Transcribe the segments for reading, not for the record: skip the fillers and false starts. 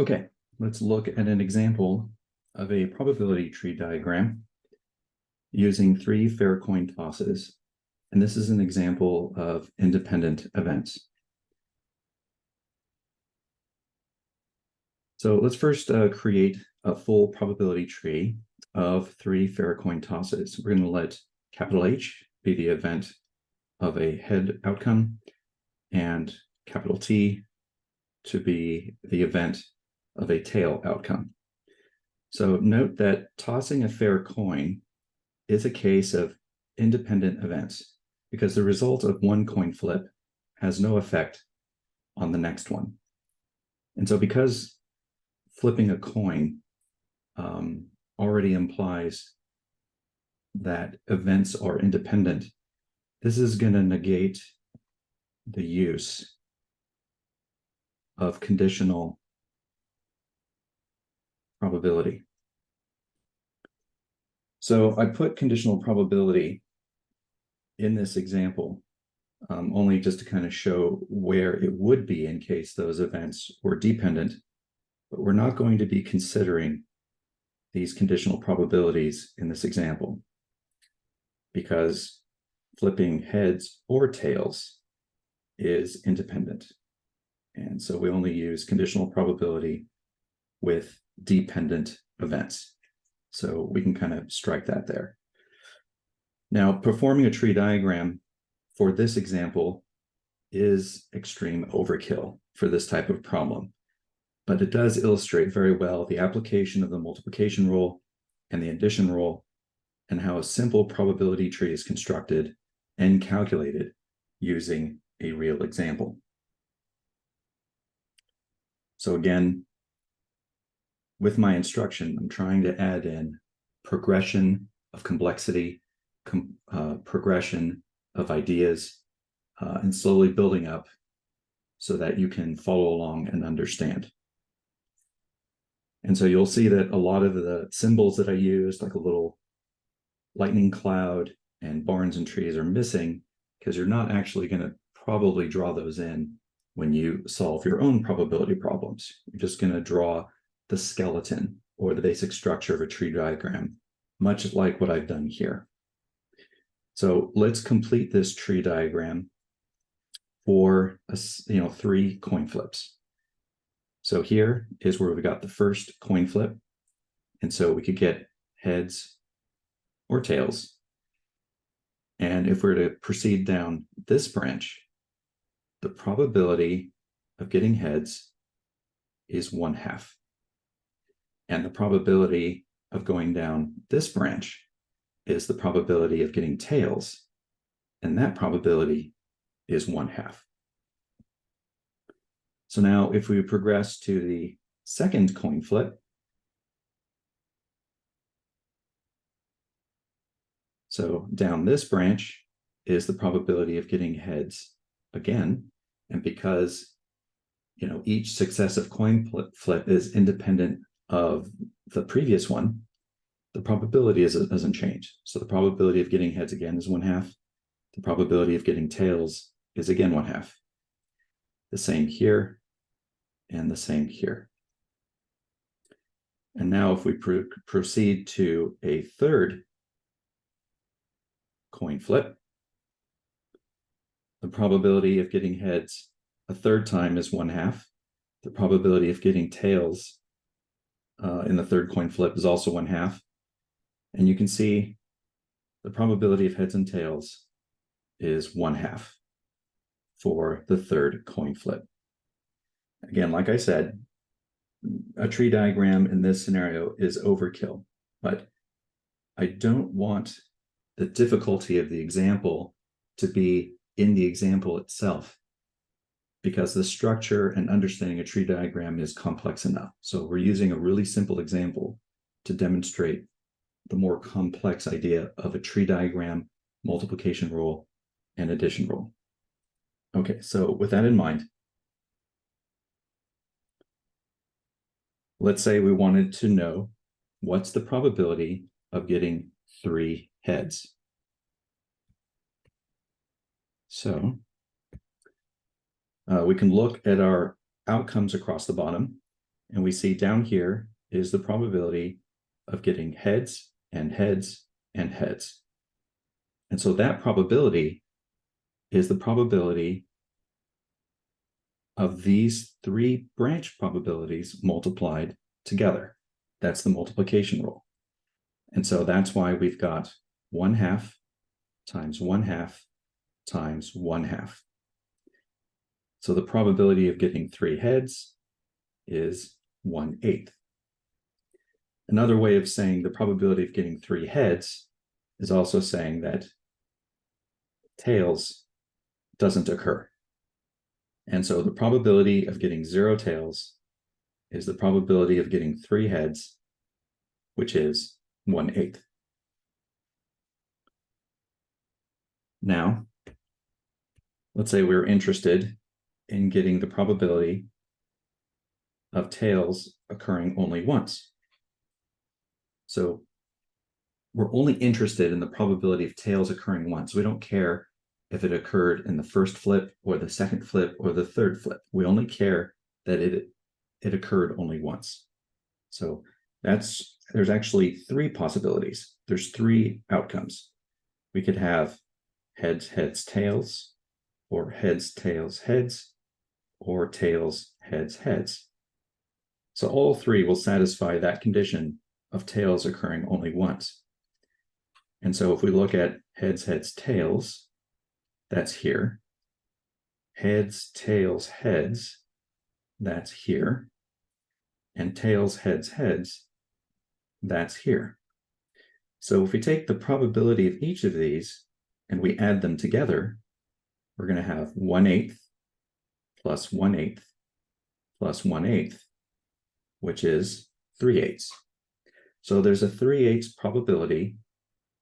Okay, let's look at an example of a probability tree diagram using 3 fair coin tosses. And this is an example of independent events. So let's first create a full probability tree of 3 fair coin tosses. We're going to let capital H be the event of a head outcome and capital T to be the event of a tail outcome. So note that tossing a fair coin is a case of independent events because the result of one coin flip has no effect on the next one. And so because flipping a coin already implies that events are independent, this is going to negate the use of conditional probability. So I put conditional probability in this example only just to kind of show where it would be in case those events were dependent, but we're not going to be considering these conditional probabilities in this example because flipping heads or tails is independent. And so we only use conditional probability with dependent events. So we can kind of strike that there. Now, performing a tree diagram for this example is extreme overkill for this type of problem, but it does illustrate very well the application of the multiplication rule and the addition rule and how a simple probability tree is constructed and calculated using a real example. So again, with my instruction, I'm trying to add in progression of complexity, progression of ideas, and slowly building up so that you can follow along and understand. And so you'll see that a lot of the symbols that I used, like a little lightning cloud and barns and trees, are missing because you're not actually going to probably draw those in when you solve your own probability problems. You're just going to draw the skeleton or the basic structure of a tree diagram, much like what I've done here. So let's complete this tree diagram for 3 coin flips. So here is where we got the first coin flip. And so we could get heads or tails. And if we're to proceed down this branch, the probability of getting heads is 1/2. And the probability of going down this branch is the probability of getting tails. And that probability is 1/2. So now if we progress to the second coin flip, so down this branch is the probability of getting heads again. And because each successive coin flip is independent of the previous one, the probability doesn't change. So the probability of getting heads again is 1/2. The probability of getting tails is again 1/2. The same here and the same here. And now if we proceed to a third coin flip, the probability of getting heads a third time is 1/2. The probability of getting tails in the third coin flip is also 1/2. And you can see the probability of heads and tails is 1/2 for the third coin flip. Again, like I said, a tree diagram in this scenario is overkill, but I don't want the difficulty of the example to be in the example itself, because the structure and understanding a tree diagram is complex enough. So we're using a really simple example to demonstrate the more complex idea of a tree diagram, multiplication rule, and addition rule. Okay, so with that in mind, let's say we wanted to know what's the probability of getting 3 heads. So we can look at our outcomes across the bottom And we see down here is the probability of getting heads and heads and heads. And so that probability is the probability of these three branch probabilities multiplied together. That's the multiplication rule. And so that's why we've got 1/2 times 1/2 times 1/2. So the probability of getting 3 heads is 1/8. Another way of saying the probability of getting 3 heads is also saying that tails doesn't occur. And so the probability of getting 0 tails is the probability of getting 3 heads, which is 1/8. Now, let's say we're interested in getting the probability of tails occurring only once. So we're only interested in the probability of tails occurring once. We don't care if it occurred in the first flip or the second flip or the third flip. We only care that it occurred only once. So there's actually 3 possibilities. There's 3 outcomes. We could have heads, heads, tails, or heads, tails, heads, or tails, heads, heads. So all 3 will satisfy that condition of tails occurring only once. And so if we look at heads, heads, tails, that's here. Heads, tails, heads, that's here. And tails, heads, heads, that's here. So if we take the probability of each of these and we add them together, we're going to have 1/8 plus 1/8 plus 1/8, which is 3/8. So there's a 3/8 probability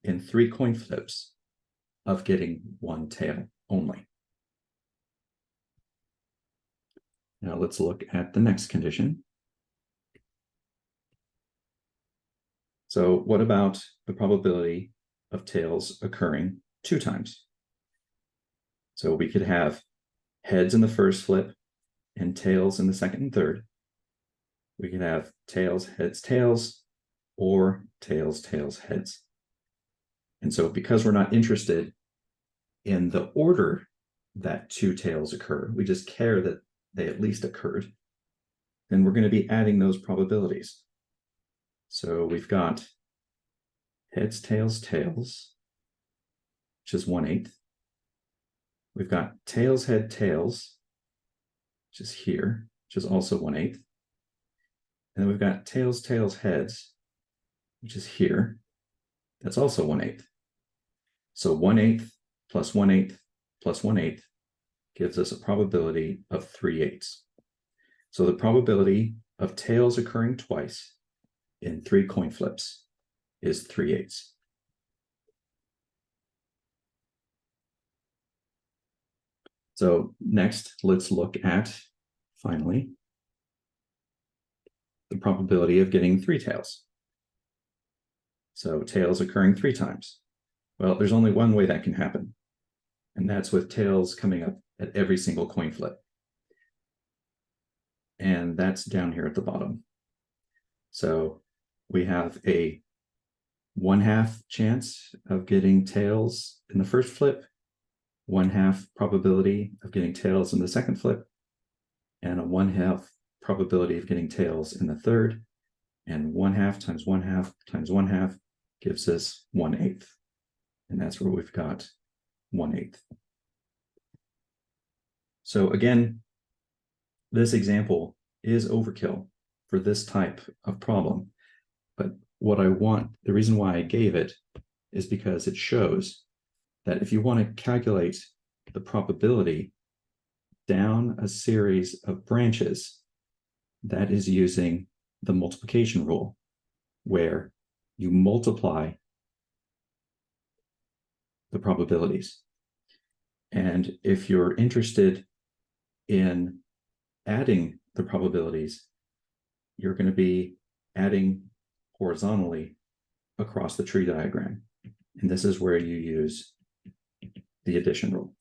in 3 coin flips of getting 1 tail only. Now let's look at the next condition. So what about the probability of tails occurring 2 times? So we could have heads in the first flip and tails in the second and third. We could have tails, heads, tails, or tails, tails, heads. And so because we're not interested in the order that 2 tails occur, we just care that they at least occurred, then we're going to be adding those probabilities. So we've got heads, tails, tails, which is 1/8. We've got tails, head, tails, which is here, which is also 1/8. And then we've got tails, tails, heads, which is here. That's also 1/8. So 1/8 plus 1/8 plus 1/8 gives us a probability of 3/8. So the probability of tails occurring twice in 3 coin flips is 3/8. So next, let's look at, finally, the probability of getting 3 tails. So tails occurring 3 times. Well, there's only one way that can happen, and that's with tails coming up at every single coin flip. And that's down here at the bottom. So we have a 1/2 chance of getting tails in the first flip, 1/2 probability of getting tails in the second flip, and a 1/2 probability of getting tails in the third, and 1/2 times 1/2 times 1/2 gives us 1/8. And that's where we've got 1/8. So again, this example is overkill for this type of problem. But the reason why I gave it is because it shows that if you want to calculate the probability down a series of branches, that is using the multiplication rule, where you multiply the probabilities. And if you're interested in adding the probabilities, you're going to be adding horizontally across the tree diagram. And this is where you use the addition rule.